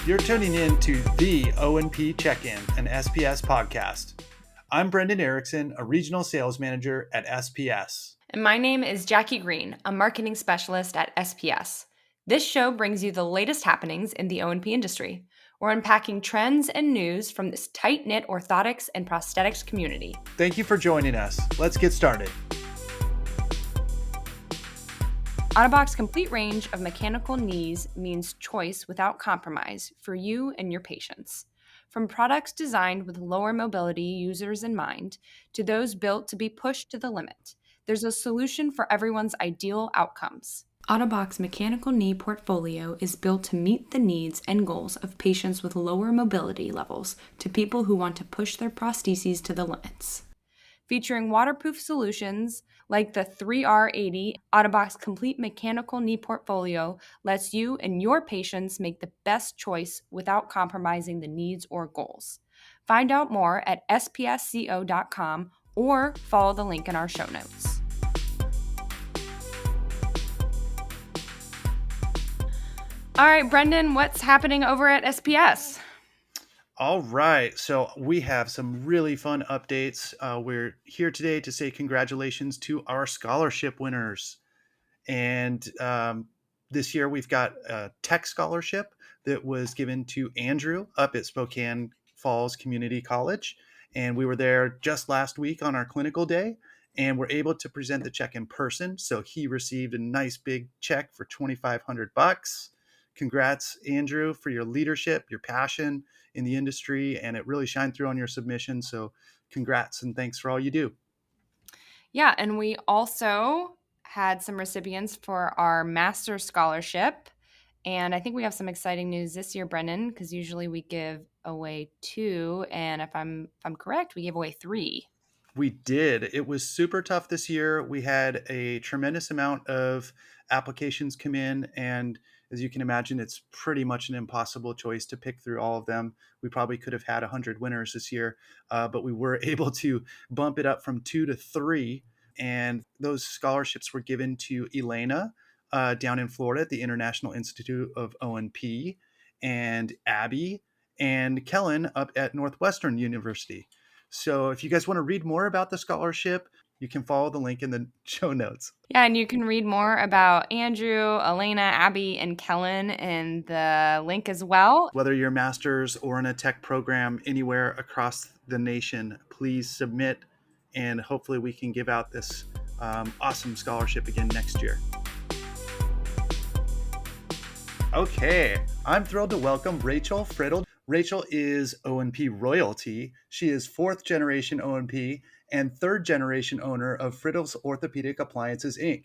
You're tuning in to the O&P Check-in, an SPS podcast. I'm Brendan Erickson, a regional sales manager at SPS. And my name is Jacki Green, a marketing specialist at SPS. This show brings you the latest happenings in the O&P industry. We're unpacking trends and news from this tight-knit orthotics and prosthetics community. Thank you for joining us. Let's get started. Ottobock's complete range of mechanical knees means choice without compromise for you and your patients. From products designed with lower mobility users in mind to those built to be pushed to the limit, there's a solution for everyone's ideal outcomes. Ottobock's mechanical knee portfolio is built to meet the needs and goals of patients with lower mobility levels to people who want to push their prostheses to the limits. Featuring waterproof solutions like the 3R80, Ottobock's complete mechanical knee portfolio lets you and your patients make the best choice without compromising the needs or goals. Find out more at spsco.com or follow the link in our show notes. All right, Brendan, what's happening over at SPS? All right, so we have some really fun updates. We're here today to say congratulations to our scholarship winners. And this year we've got a tech scholarship that was given to Andrew up at Spokane Falls Community College. And we were there just last week on our clinical day and were able to present the check in person. So he received a nice big check for $2,500. Congrats, Andrew, for your leadership, your passion in the industry, and it really shined through on your submission. So congrats and thanks for all you do. Yeah, and we also had some recipients for our master's scholarship. And I think we have some exciting news this year, Brendan, because usually we give away 2. And if I'm correct, we gave away 3. We did. It was super tough this year. We had a tremendous amount of applications come in. And as you can imagine, it's pretty much an impossible choice to pick through all of them. We probably could have had 100 winners this year, but we were able to bump it up from 2 to 3. And those scholarships were given to Elena down in Florida at the International Institute of O&P, and Abby and Kellen up at Northwestern University. So if you guys want to read more about the scholarship, you can follow the link in the show notes. Yeah, and you can read more about Andrew, Elena, Abby, and Kellen in the link as well. Whether you're a master's or in a tech program anywhere across the nation, please submit, and hopefully we can give out this awesome scholarship again next year. Okay, I'm thrilled to welcome Rachel Friddle. Rachel is O&P royalty. She is 4th generation O&P and 3rd generation owner of Friddle's Orthopedic Appliances, Inc.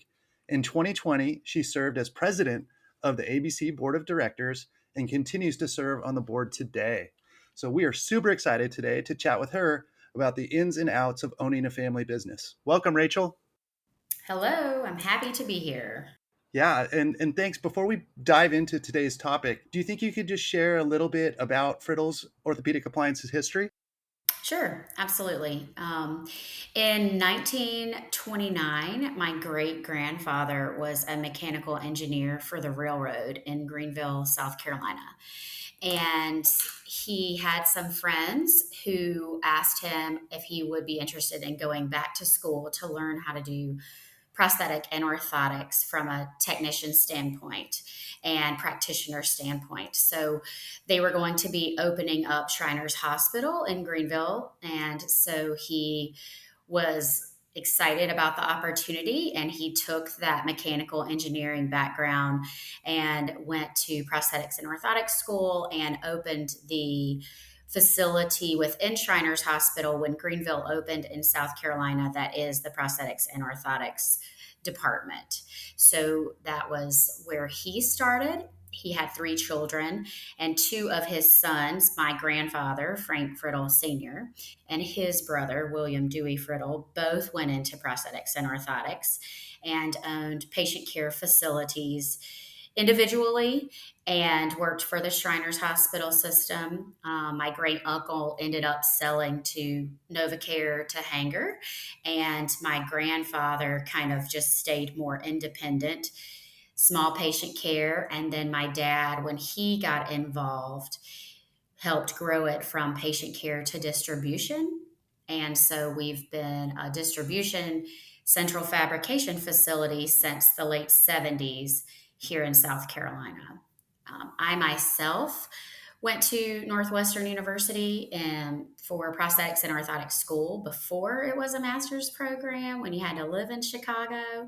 In 2020, she served as president of the ABC Board of Directors and continues to serve on the board today. So we are super excited today to chat with her about the ins and outs of owning a family business. Welcome, Rachel. Hello, I'm happy to be here. Yeah, and thanks. Before we dive into today's topic, do you think you could just share a little bit about Friddle's Orthopedic Appliances history? Sure, absolutely. In 1929, my great-grandfather was a mechanical engineer for the railroad in Greenville, South Carolina. And he had some friends who asked him if he would be interested in going back to school to learn how to do prosthetic and orthotics from a technician standpoint and practitioner standpoint. So they were going to be opening up Shriners Hospital in Greenville. And so he was excited about the opportunity, and he took that mechanical engineering background and went to prosthetics and orthotics school and opened the facility within Shriners Hospital when Greenville opened in South Carolina. That is the prosthetics and orthotics department. So that was where he started. He had 3 children, and 2 of his sons, my grandfather, Frank Friddle Sr., and his brother, William Dewey Friddle, both went into prosthetics and orthotics and owned patient care facilities individually and worked for the Shriners Hospital system. My great uncle ended up selling to NovaCare to Hanger, and my grandfather kind of just stayed more independent. small patient care. And then my dad, when he got involved, helped grow it from patient care to distribution. And so we've been a distribution central fabrication facility since the late 70s here in South Carolina. I myself went to Northwestern University for prosthetics and orthotics school before it was a master's program when you had to live in Chicago.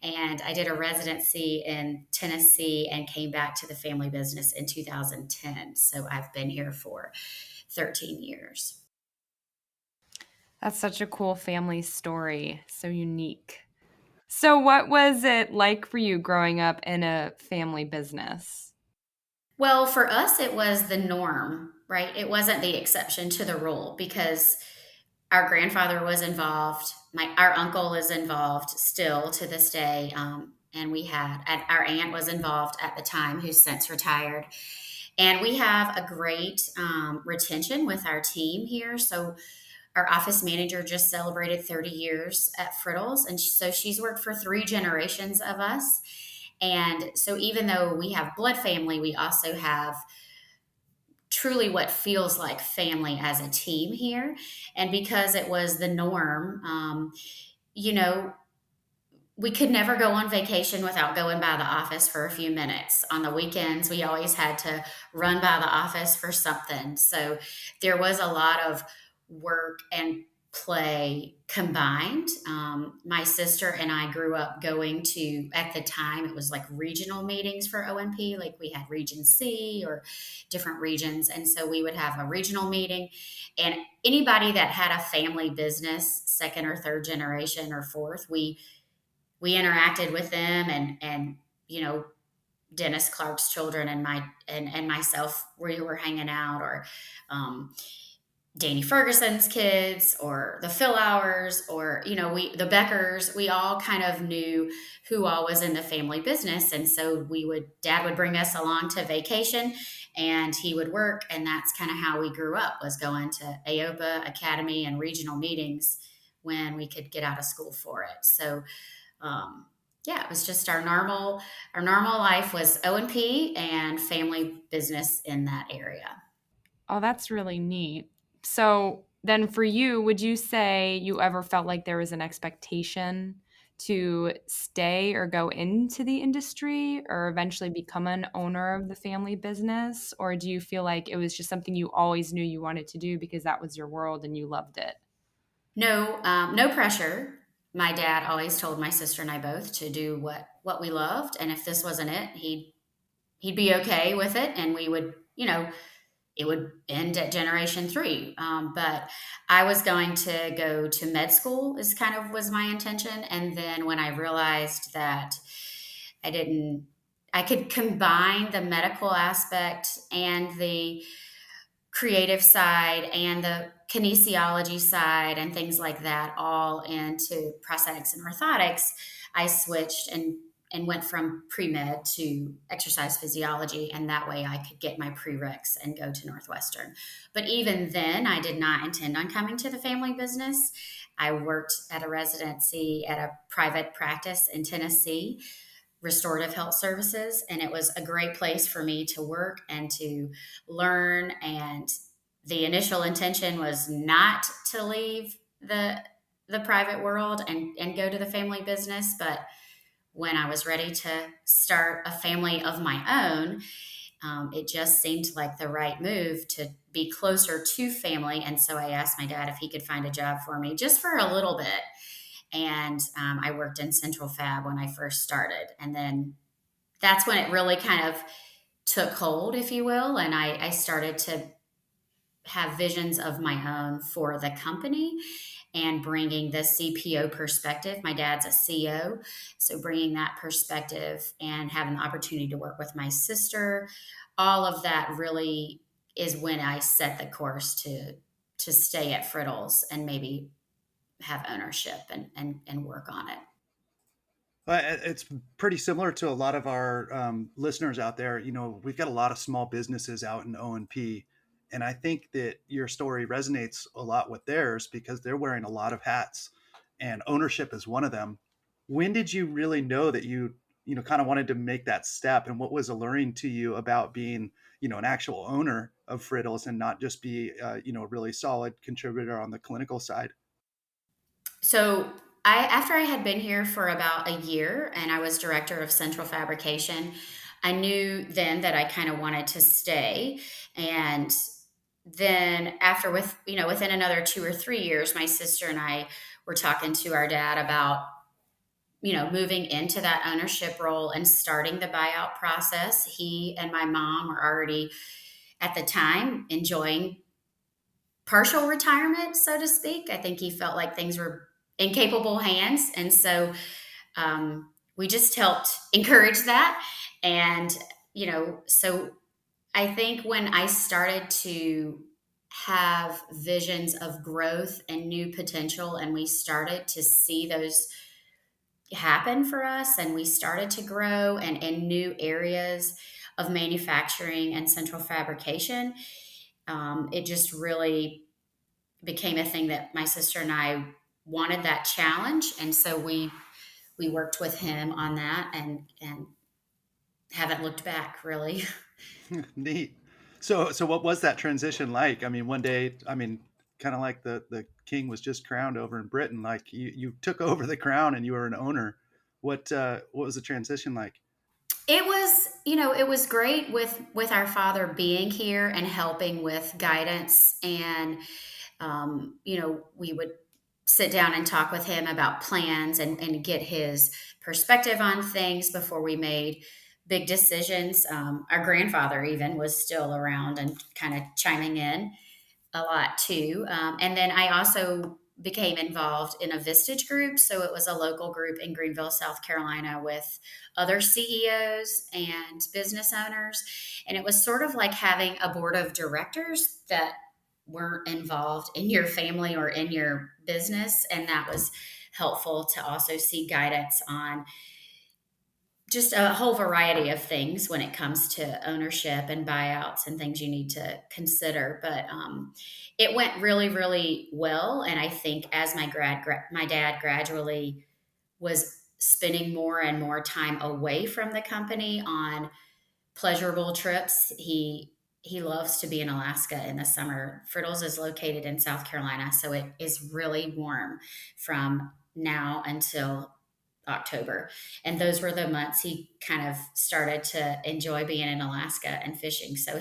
And I did a residency in Tennessee and came back to the family business in 2010. So I've been here for 13 years. That's such a cool family story. So unique. So, what was it like for you growing up in a family business? Well, for us, it was the norm, right? It wasn't the exception to the rule because our grandfather was involved. Our uncle is involved still to this day, and our aunt was involved at the time, who's since retired. And we have a great retention with our team here. So our office manager just celebrated 30 years at Friddle's, and so she's worked for three generations of us. And so even though we have blood family, we also have truly what feels like family as a team here. And because it was the norm, you know, we could never go on vacation without going by the office for a few minutes. On the weekends, we always had to run by the office for something. So there was a lot of work and play combined. My sister and I grew up going to, at the time, it was like regional meetings for O&P, like we had Region C or different regions. And so we would have a regional meeting, and anybody that had a family business, second or third generation or fourth, we interacted with them, and Dennis Clark's children and myself, we were hanging out, or Danny Ferguson's kids, or the Phil Hours, or the Beckers. We all kind of knew who all was in the family business, and so Dad would bring us along to vacation, and he would work, and that's kind of how we grew up, was going to AOPA Academy and regional meetings when we could get out of school for it. So yeah, it was just our normal life was O&P and family business in that area. Oh, that's really neat. So, then for you, would you say you ever felt like there was an expectation to stay or go into the industry or eventually become an owner of the family business? Or do you feel like it was just something you always knew you wanted to do because that was your world and you loved it? No, no pressure. My dad always told my sister and I both to do what we loved, and if this wasn't it, he'd be okay with it, and we would, it would end at generation three. But I was going to go to med school, is kind of was my intention. And then when I realized that I didn't, I could combine the medical aspect and the creative side and the kinesiology side and things like that all into prosthetics and orthotics, I switched and went from pre-med to exercise physiology, and that way I could get my prereqs and go to Northwestern. But even then, I did not intend on coming to the family business. I worked at a residency at a private practice in Tennessee, restorative health services, and it was a great place for me to work and to learn. And the initial intention was not to leave the private world and go to the family business, but when I was ready to start a family of my own, it just seemed like the right move to be closer to family. And so I asked my dad if he could find a job for me just for a little bit. And I worked in Central Fab when I first started. And then that's when it really kind of took hold, if you will. And I started to have visions of my own for the company and bringing the CPO perspective. My dad's a CEO, so bringing that perspective and having the opportunity to work with my sister, all of that really is when I set the course to stay at Friddle's and maybe have ownership and work on it. It's pretty similar to a lot of our listeners out there. We've got a lot of small businesses out in O&P, and I think that your story resonates a lot with theirs because they're wearing a lot of hats, and ownership is one of them. When did you really know that you kind of wanted to make that step, and what was alluring to you about being, an actual owner of Friddles and not just be, a really solid contributor on the clinical side? So after I had been here for about a year and I was director of central fabrication, I knew then that I kind of wanted to stay. And then within another 2 or 3 years, my sister and I were talking to our dad about, moving into that ownership role and starting the buyout process. He and my mom were already at the time enjoying partial retirement, so to speak. I think he felt like things were in capable hands. And so we just helped encourage that. And, so I think when I started to have visions of growth and new potential, and we started to see those happen for us, and we started to grow and in new areas of manufacturing and central fabrication, it just really became a thing that my sister and I wanted that challenge, and so we worked with him on that, and haven't looked back really. Neat. So what was that transition like? I mean, one day, I mean, kind of like the king was just crowned over in Britain, like you took over the crown and you were an owner. What was the transition like? It was, it was great with our father being here and helping with guidance, and we would sit down and talk with him about plans, and get his perspective on things before we made big decisions. Our grandfather even was still around and kind of chiming in a lot too. And then I also became involved in a Vistage group. So it was a local group in Greenville, South Carolina, with other CEOs and business owners. And it was sort of like having a board of directors that weren't involved in your family or in your business. And that was helpful to also see guidance on just a whole variety of things when it comes to ownership and buyouts and things you need to consider. But it went really, really well. And I think as my dad gradually was spending more and more time away from the company on pleasurable trips, he loves to be in Alaska in the summer. Friddles is located in South Carolina, so it is really warm from now until October. And those were the months he kind of started to enjoy being in Alaska and fishing. So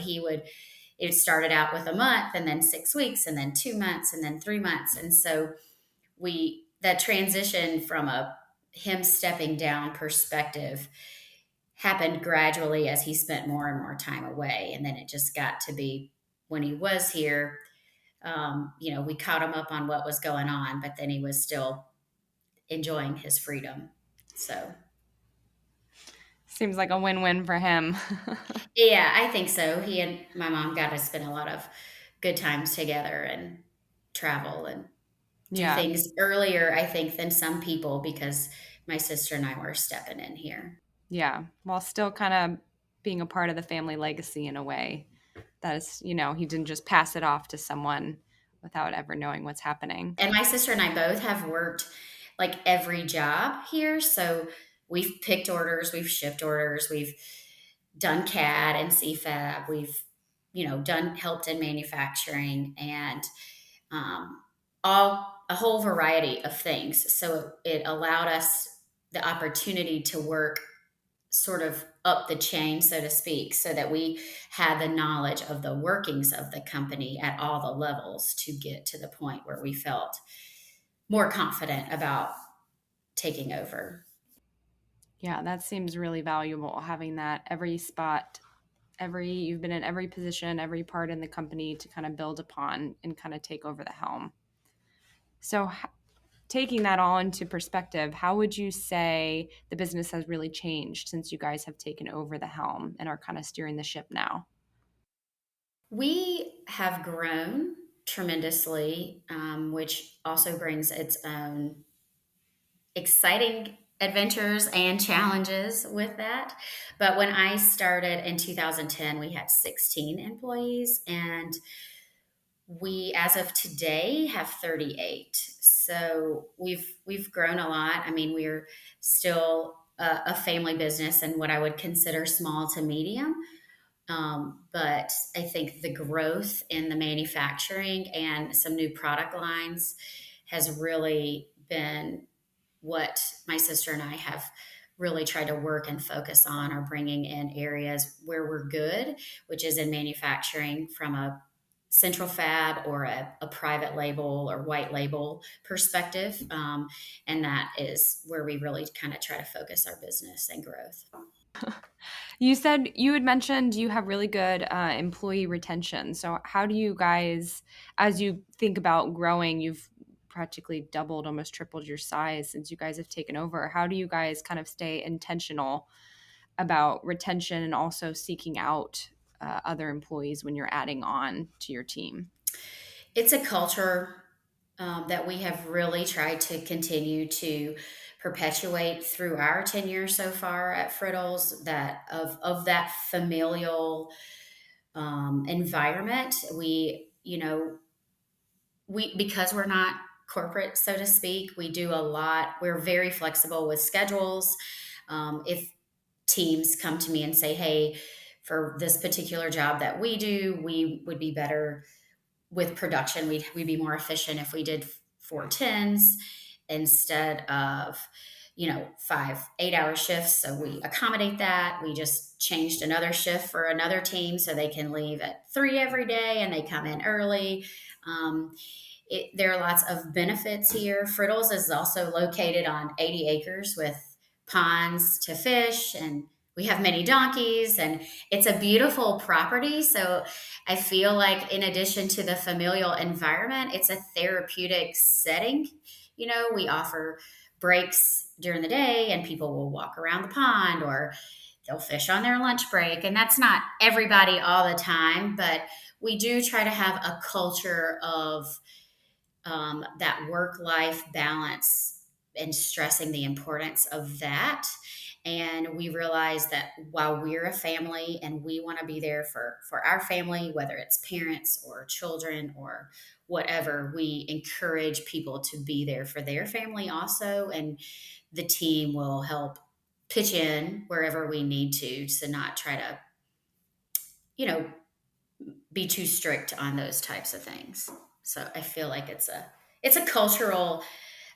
it started out with a month, and then 6 weeks, and then 2 months, and then 3 months. And so that transition from him stepping down perspective happened gradually as he spent more and more time away. And then it just got to be when he was here, we caught him up on what was going on, but then he was still enjoying his freedom. So, Seems like a win-win for him. yeah, I think so. He and my mom got to spend a lot of good times together and travel and do Yeah. things earlier, I think, than some people, because my sister and I were stepping in here. Yeah. While still kind of being a part of the family legacy in a way. That is, he didn't just pass it off to someone without ever knowing what's happening. And my sister and I both have worked like every job here. So we've picked orders, we've shipped orders, we've done CAD and CFAB, we've, helped in manufacturing, and all a whole variety of things. So it allowed us the opportunity to work sort of up the chain, so to speak, so that we had the knowledge of the workings of the company at all the levels to get to the point where we felt more confident about taking over. Yeah, that seems really valuable, having that every spot, you've been in every position, every part in the company to kind of build upon and kind of take over the helm. So, taking that all into perspective, how would you say the business has really changed since you guys have taken over the helm and are kind of steering the ship now? We have grown tremendously, which also brings its own exciting adventures and challenges with that. But when I started in 2010, we had 16 employees, and we, as of today, have 38. So we've grown a lot. I mean, we're still a family business and what I would consider small to medium. But I think the growth in the manufacturing and some new product lines has really been what my sister and I have really tried to work and focus on, are bringing in areas where we're good, which is in manufacturing from a central fab or a private label or white label perspective. And that is where we really kind of try to focus our business and growth. You said you had mentioned you have really good employee retention. So, how do you guys, as you think about growing, you've practically doubled, almost tripled your size since you guys have taken over. How do you guys kind of stay intentional about retention and also seeking out other employees when you're adding on to your team? It's a culture that we have really tried to continue to perpetuate through our tenure so far at Friddles, that of that familial environment. We because we're not corporate, so to speak, we do a lot. We're very flexible with schedules. If teams come to me and say, hey, for this particular job that we do, we would be better with production. We'd be more efficient if we did 4 10s instead of 5 8 hour shifts. So we accommodate that. We just changed another shift for another team so they can leave at 3 every day and they come in early. There are lots of benefits here. Friddles is also located on 80 acres with ponds to fish, and we have many donkeys, and it's a beautiful property. So I feel like, in addition to the familial environment, it's a therapeutic setting. We offer breaks during the day, and people will walk around the pond or they'll fish on their lunch break. And that's not everybody all the time, but we do try to have a culture of that work life balance and stressing the importance of that. And we realize that while we're a family and we want to be there for our family, whether it's parents or children or whatever, we encourage people to be there for their family also. And the team will help pitch in wherever we need to not try to, you know, be too strict on those types of things. So I feel like it's a cultural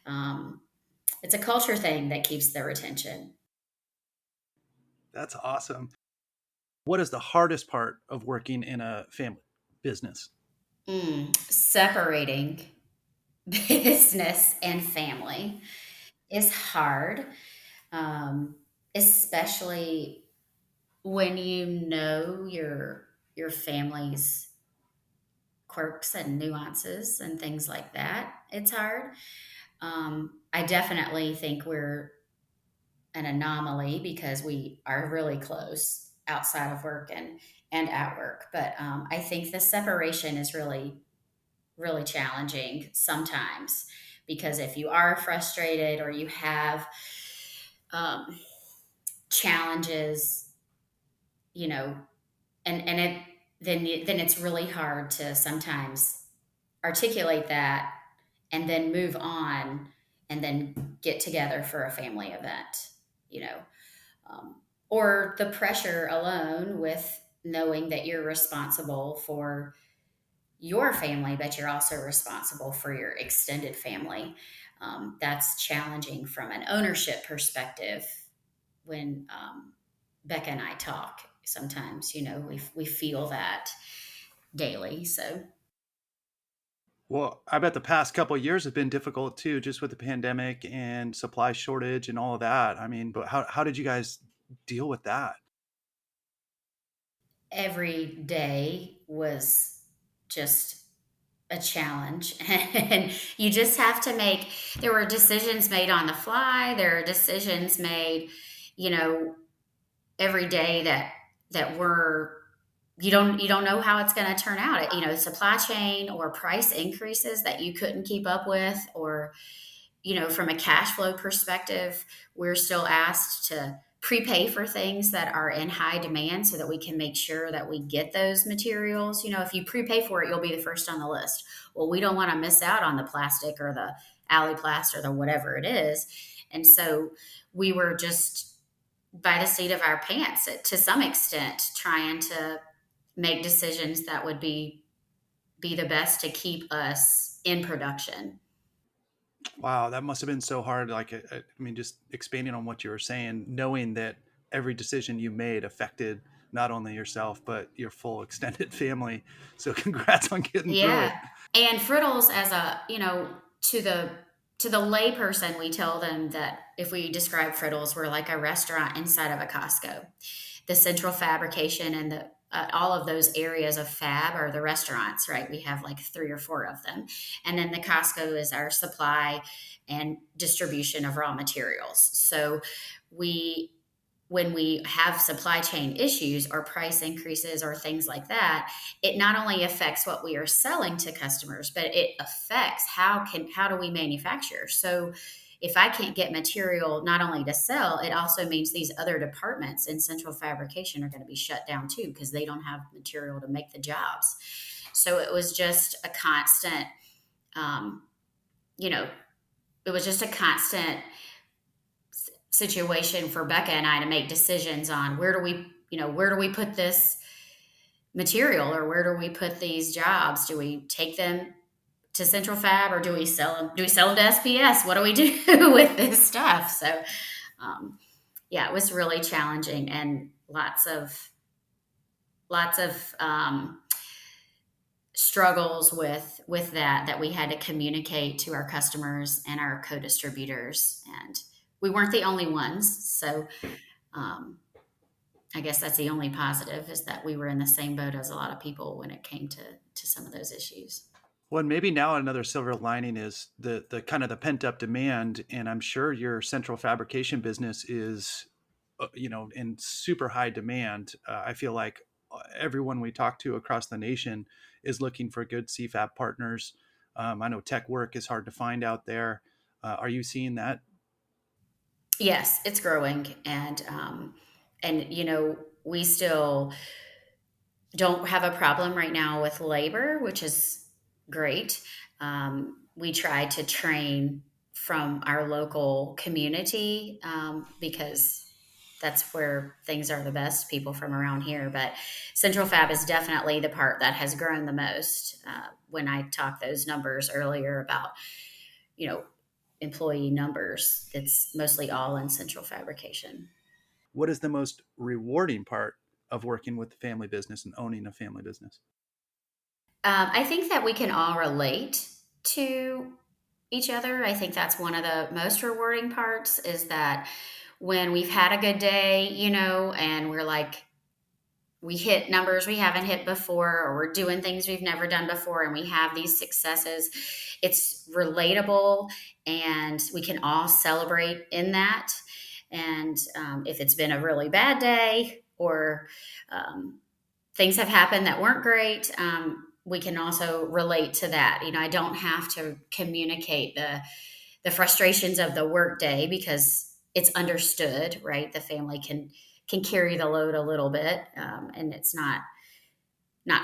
um, it's a culture thing that keeps the retention. That's awesome. What is the hardest part of working in a family business? Separating business and family is hard, um, especially when you know your family's quirks and nuances and things like that. It's hard. I definitely think we're an anomaly because we are really close outside of work and at work. But I think the separation is really really challenging sometimes, because if you are frustrated or you have um, challenges, you know, and it then it's really hard to sometimes articulate that and then move on and then get together for a family event, you know, um, or the pressure alone with knowing that you're responsible for your family, but you're also responsible for your extended family. That's challenging from an ownership perspective. When Becca and I talk, sometimes, we feel that daily. So Well, I bet the past couple of years have been difficult too, just with the pandemic and supply shortage and all of that. I mean, but how did you guys deal with that? every day was just a challenge. And you just have to there were decisions made on the fly. There are decisions made, you know, every day that were you don't know how it's going to turn out. Supply chain or price increases that you couldn't keep up with, or from a cash flow perspective, we're still asked to prepay for things that are in high demand so that we can make sure that we get those materials. If you prepay for it, you'll be the first on the list. Well, we don't want to miss out on the plastic or the alley plast or the whatever it is. And so we were just by the seat of our pants to some extent, trying to make decisions that would be the best to keep us in production. Wow, that must have been so hard. Like, I mean, just expanding on what you were saying, knowing that every decision you made affected not only yourself but your full extended family. So, congrats on getting through it. Yeah. And Friddles, as a, to the to the lay person, we tell them that if we describe Friddles, we're like a restaurant inside of a Costco. The central fabrication and the all of those areas of fab are the restaurants, right? We have like 3 or 4 of them, and then the Costco is our supply and distribution of raw materials. So we when we have supply chain issues or price increases or things like that, it not only affects what we are selling to customers, but it affects how do we manufacture. So if I can't get material not only to sell, it also means these other departments in central fabrication are going to be shut down too because they don't have material to make the jobs. So it was just a constant, um, you know, it was just a constant situation for Becca and I to make decisions on where do we put this material, or where do we put these jobs? Do we take them to Central Fab, or do we sell them to SPS? What do we do with this stuff? So, um, yeah, it was really challenging, and lots of struggles with that we had to communicate to our customers and our co-distributors, and we weren't the only ones. So, um, I guess that's the only positive, is that we were in the same boat as a lot of people when it came to some of those issues. Well, and maybe now another silver lining is the kind of the pent up demand, and I'm sure your central fabrication business is, in super high demand. I feel like everyone we talk to across the nation is looking for good CFAB partners. I know tech work is hard to find out there. Are you seeing that? Yes, it's growing, and we still don't have a problem right now with labor, which is great. We try to train from our local community, because that's where things are the best, people from around here. But Central Fab is definitely the part that has grown the most. When I talked those numbers earlier about, you know, employee numbers, it's mostly all in central fabrication. What is the most rewarding part of working with the family business and owning a family business? I think that we can all relate to each other. I think that's one of the most rewarding parts, is that when we've had a good day, and we're like, we hit numbers we haven't hit before, or we're doing things we've never done before, and we have these successes. It's relatable, and we can all celebrate in that. And if it's been a really bad day, or um, things have happened that weren't great, we can also relate to that. I don't have to communicate the frustrations of the workday, because it's understood, right? The family can carry the load a little bit, and it's not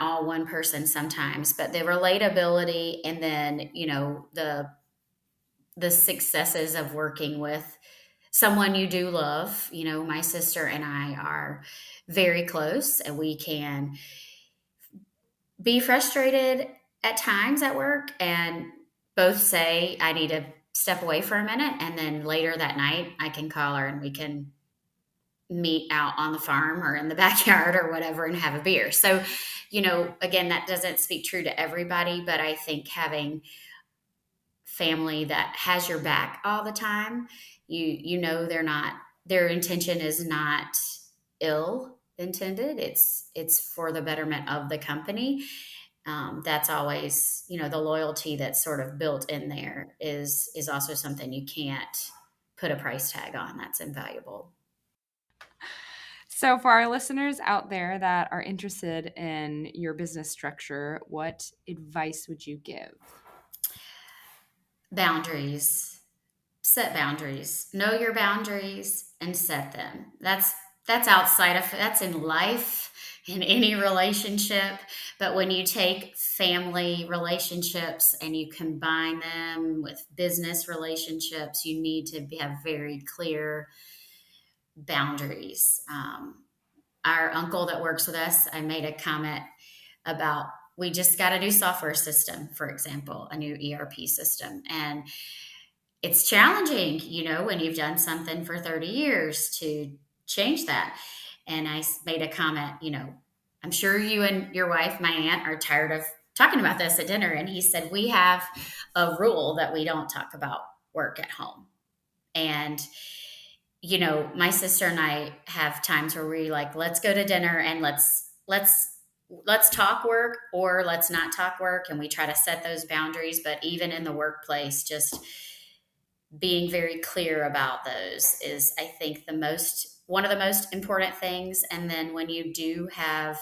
all one person sometimes. But the relatability, and then the successes of working with someone you do love. My sister and I are very close, and we can be frustrated at times at work, and both say, I need to step away for a minute. And then later that night, I can call her and we can meet out on the farm or in the backyard or whatever and have a beer. So, again, that doesn't speak true to everybody, but I think having family that has your back all the time, their intention is not ill intended. It's for the betterment of the company. That's always, the loyalty that's sort of built in there is also something you can't put a price tag on. That's invaluable. So, for our listeners out there that are interested in your business structure, what advice would you give? Boundaries. Set boundaries. Know your boundaries and set them. That's in life, in any relationship. But when you take family relationships and you combine them with business relationships, you need to have very clear boundaries. Our uncle that works with us, I made a comment about we just got a new software system, for example, a new ERP system. And it's challenging, when you've done something for 30 years to change that. And I made a comment, I'm sure you and your wife, my aunt, are tired of talking about this at dinner. And he said, we have a rule that we don't talk about work at home. And, my sister and I have times where we like, let's go to dinner and let's talk work or let's not talk work. And we try to set those boundaries. But even in the workplace, just being very clear about those is, I think, one of the most important things. And then when you do have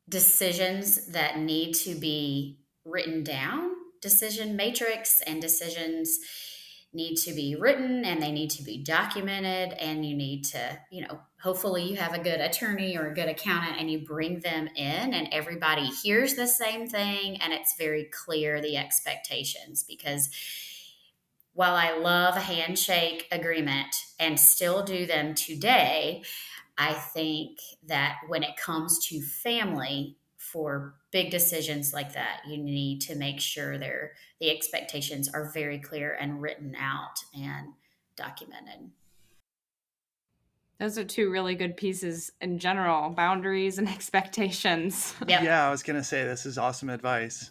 decisions that need to be written down, decision matrix and decisions need to be written and they need to be documented, and you need to, hopefully you have a good attorney or a good accountant and you bring them in and everybody hears the same thing and it's very clear the expectations. Because while I love a handshake agreement and still do them today, I think that when it comes to family, for big decisions like that, you need to make sure the expectations are very clear and written out and documented. Those are two really good pieces in general, boundaries and expectations. Yep. Yeah, I was going to say, this is awesome advice.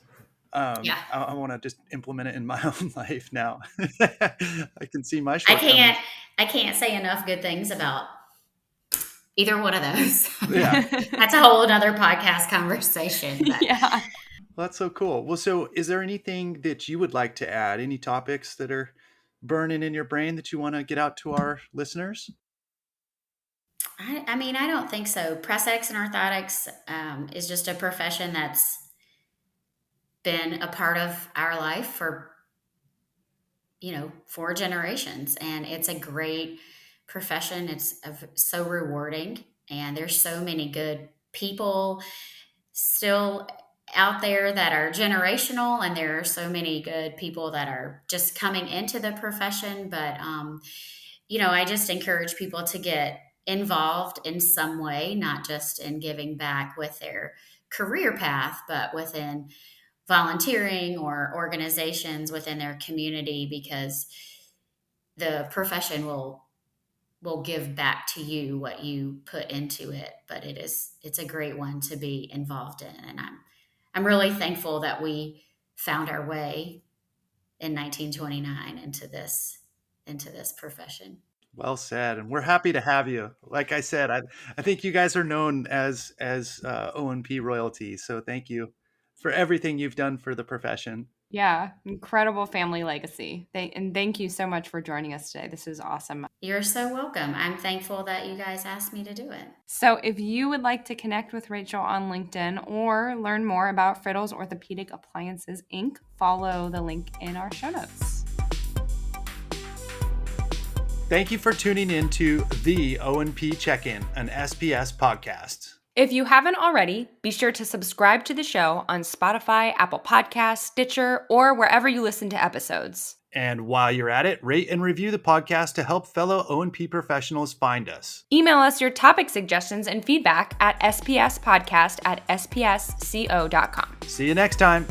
Yeah. I want to just implement it in my own life now. I can see my shortcomings. I can't say enough good things about either one of those. Yeah. That's a whole other podcast conversation. But. Yeah. Well, that's so cool. Well, so is there anything that you would like to add? Any topics that are burning in your brain that you want to get out to our listeners? I mean, I don't think so. Prosthetics and orthotics is just a profession that's been a part of our life for 4 generations, and it's a great profession. It's so rewarding, and there's so many good people still out there that are generational, and there are so many good people that are just coming into the profession. But I just encourage people to get involved in some way, not just in giving back with their career path, but within volunteering or organizations within their community, because the profession will give back to you what you put into it. But it's a great one to be involved in, and I'm really thankful that we found our way in 1929 into this profession. Well said, and we're happy to have you. Like I said, I think you guys are known as O&P royalty. So thank you for everything you've done for the profession. Yeah, incredible family legacy. And thank you so much for joining us today. This is awesome. You're so welcome. I'm thankful that you guys asked me to do it. So if you would like to connect with Rachel on LinkedIn or learn more about Friddle's Orthopedic Appliances, Inc., follow the link in our show notes. Thank you for tuning in to the O&P Check-in, an SPS podcast. If you haven't already, be sure to subscribe to the show on Spotify, Apple Podcasts, Stitcher, or wherever you listen to episodes. And while you're at it, rate and review the podcast to help fellow O&P professionals find us. Email us your topic suggestions and feedback at spspodcast@spsco.com. See you next time.